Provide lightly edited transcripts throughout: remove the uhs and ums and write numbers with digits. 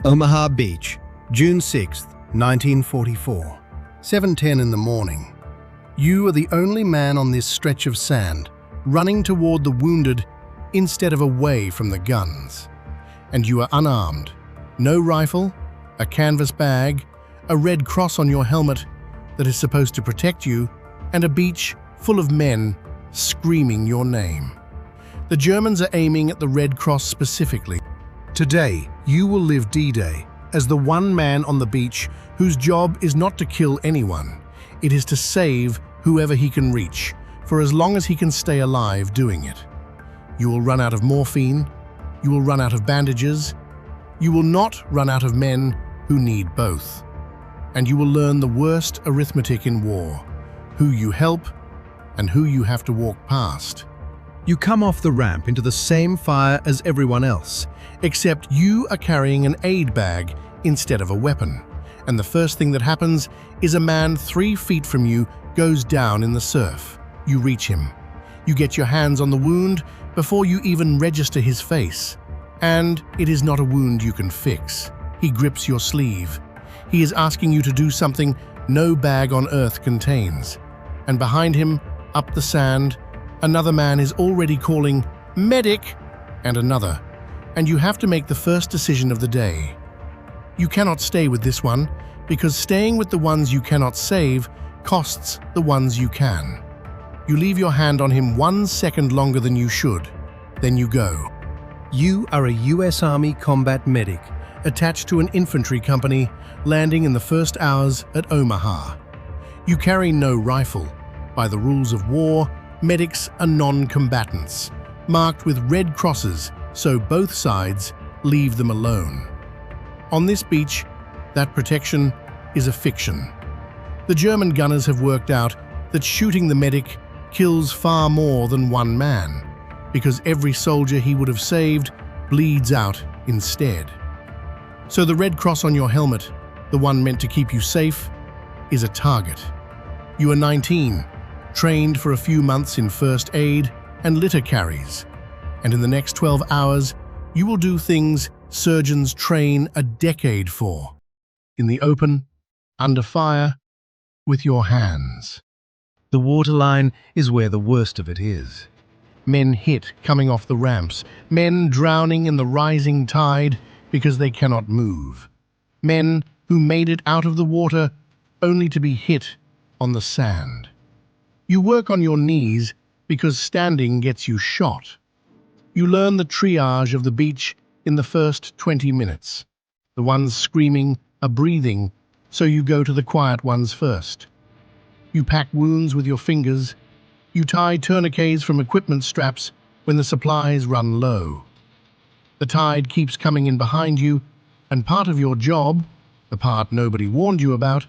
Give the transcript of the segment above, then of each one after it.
Omaha Beach, June 6, 1944. 7:10 in the morning. You are the only man on this stretch of sand, running toward the wounded instead of away from the guns. And you are unarmed. No rifle, a canvas bag, a red cross on your helmet that is supposed to protect you, and a beach full of men screaming your name. The Germans are aiming at the Red Cross specifically. Today, you will live D-Day as the one man on the beach whose job is not to kill anyone. It is to save whoever he can reach, for as long as he can stay alive doing it. You will run out of morphine. You will run out of bandages. You will not run out of men who need both. And you will learn the worst arithmetic in war: who you help and who you have to walk past. You come off the ramp into the same fire as everyone else, except you are carrying an aid bag instead of a weapon. And the first thing that happens is a man 3 feet from you goes down in the surf. You reach him. You get your hands on the wound before you even register his face. And it is not a wound you can fix. He grips your sleeve. He is asking you to do something no bag on earth contains. And behind him, up the sand, another man is already calling, "Medic!" and another. And you have to make the first decision of the day. You cannot stay with this one, because staying with the ones you cannot save costs the ones you can. You leave your hand on him 1 second longer than you should. Then you go. You are a U.S. Army combat medic, attached to an infantry company, landing in the first hours at Omaha. You carry no rifle. By the rules of war, medics are non-combatants, marked with red crosses, so both sides leave them alone. On this beach, that protection is a fiction. The German gunners have worked out that shooting the medic kills far more than one man, because every soldier he would have saved bleeds out instead. So the red cross on your helmet, the one meant to keep you safe, is a target. You are 19, trained for a few months in first aid and litter carries, and in the next 12 hours, you will do things surgeons train a decade for. In the open, under fire, with your hands. The waterline is where the worst of it is. Men hit coming off the ramps, men drowning in the rising tide because they cannot move. Men who made it out of the water only to be hit on the sand. You work on your knees because standing gets you shot. You learn the triage of the beach in the first 20 minutes. The ones screaming are breathing, so you go to the quiet ones first. You pack wounds with your fingers. You tie tourniquets from equipment straps when the supplies run low. The tide keeps coming in behind you, and part of your job, the part nobody warned you about,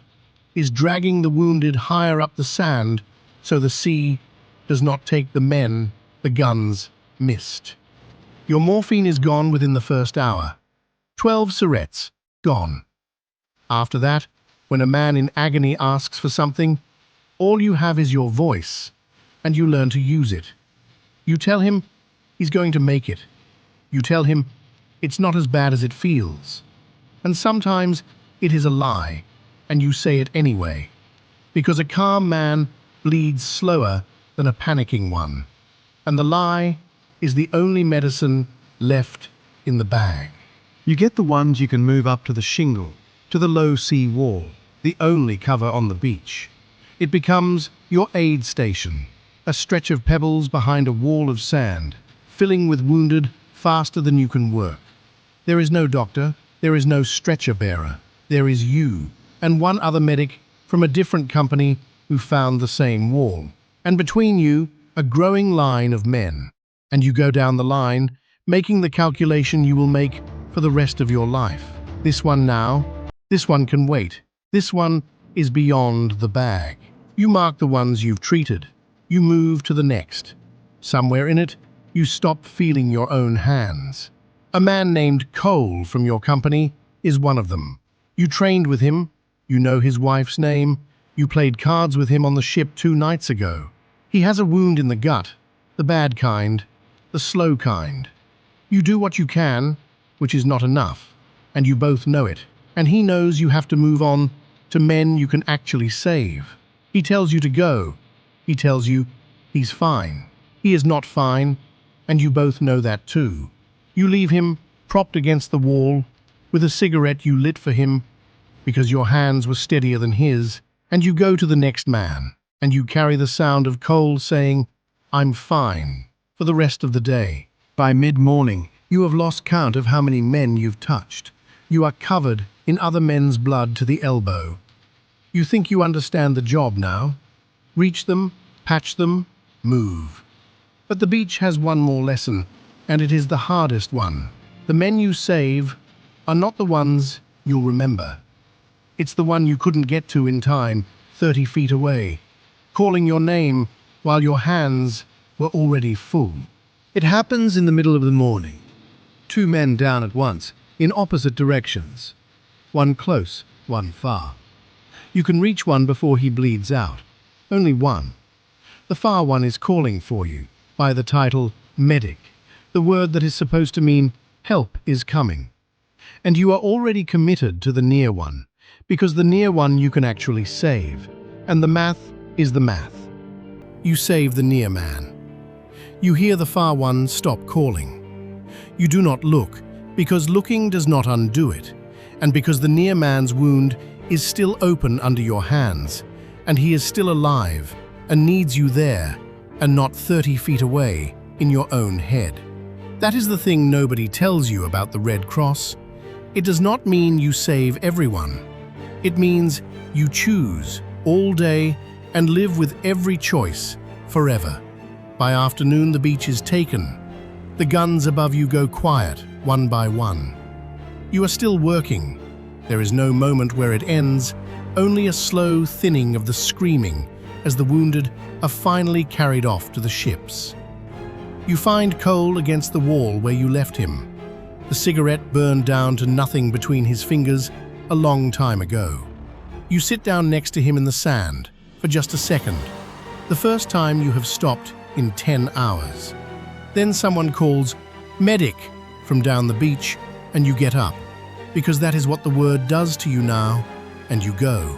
is dragging the wounded higher up the sand so the sea does not take the men the guns missed. Your morphine is gone within the first hour. 12 syrettes, gone. After that, when a man in agony asks for something, all you have is your voice, and you learn to use it. You tell him he's going to make it. You tell him it's not as bad as it feels. And sometimes it is a lie, and you say it anyway, because a calm man bleeds slower than a panicking one, and the lie is the only medicine left in the bag. You get the ones you can move up to the shingle, to the low sea wall, the only cover on the beach. It becomes your aid station, a stretch of pebbles behind a wall of sand, filling with wounded faster than you can work. There is no doctor, there is no stretcher bearer, there is you, and one other medic from a different company who found the same wall. And between you, a growing line of men. And you go down the line, making the calculation you will make for the rest of your life. This one now, this one can wait. This one is beyond the bag. You mark the ones you've treated. You move to the next. Somewhere in it, you stop feeling your own hands. A man named Cole from your company is one of them. You trained with him. You know his wife's name. You played cards with him on the ship 2 nights ago. He has a wound in the gut, the bad kind, the slow kind. You do what you can, which is not enough. and you both know it. And he knows you have to move on to men you can actually save. He tells you to go. He tells you he's fine. He is not fine, and you both know that too. You leave him propped against the wall with a cigarette you lit for him because your hands were steadier than his, and you go to the next man, and you carry the sound of coal saying, "I'm fine," for the rest of the day. By mid-morning, you have lost count of how many men you've touched. You are covered in other men's blood to the elbow. You think you understand the job now. Reach them, patch them, move. But the beach has one more lesson, and it is the hardest one. The men you save are not the ones you'll remember. It's the one you couldn't get to in time, 30 feet away, calling your name while your hands were already full. It happens in the middle of the morning. 2 men down at once, in opposite directions. One close, one far. You can reach one before he bleeds out. Only one. The far one is calling for you, by the title medic, the word that is supposed to mean help is coming. And you are already committed to the near one, because the near one you can actually save. And the math is the math. You save the near man. You hear the far one stop calling. You do not look, because looking does not undo it, and because the near man's wound is still open under your hands, and he is still alive and needs you there, and not 30 feet away in your own head. That is the thing nobody tells you about the Red Cross. It does not mean you save everyone. It means you choose all day and live with every choice forever. By afternoon, the beach is taken. The guns above you go quiet, one by one. You are still working. There is no moment where it ends, only a slow thinning of the screaming as the wounded are finally carried off to the ships. You find Cole against the wall where you left him. The cigarette burned down to nothing between his fingers a long time ago. You sit down next to him in the sand for just a second, the first time you have stopped in 10 hours. Then someone calls, "Medic," from down the beach, and you get up, because that is what the word does to you now, and you go.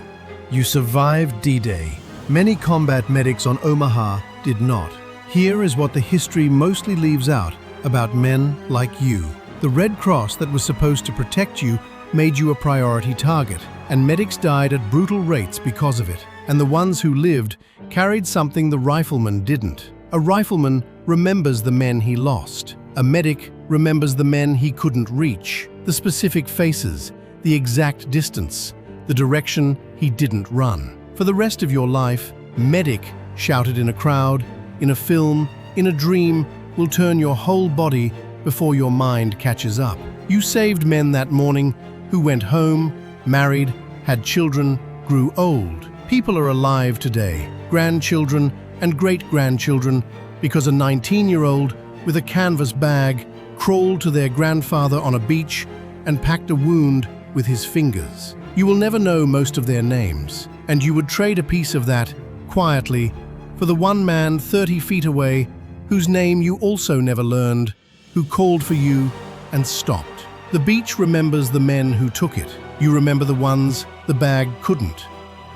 You survived D-Day. Many combat medics on Omaha did not. Here is what the history mostly leaves out about men like you. The Red Cross that was supposed to protect you made you a priority target, and medics died at brutal rates because of it. And the ones who lived carried something the rifleman didn't. A rifleman remembers the men he lost. A medic remembers the men he couldn't reach, the specific faces, the exact distance, the direction he didn't run. For the rest of your life, medic, shouted in a crowd, in a film, in a dream, will turn your whole body before your mind catches up. You saved men that morning who went home, married, had children, grew old. People are alive today, grandchildren and great-grandchildren, because a 19-year-old with a canvas bag crawled to their grandfather on a beach and packed a wound with his fingers. You will never know most of their names, and you would trade a piece of that, quietly, for the one man 30 feet away whose name you also never learned, who called for you and stopped. The beach remembers the men who took it. You remember the ones the bag couldn't.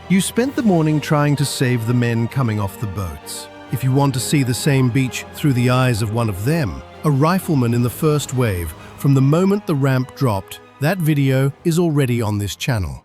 You spent the morning trying to save the men coming off the boats. If you want to see the same beach through the eyes of one of them, a rifleman in the first wave, from the moment the ramp dropped, that video is already on this channel.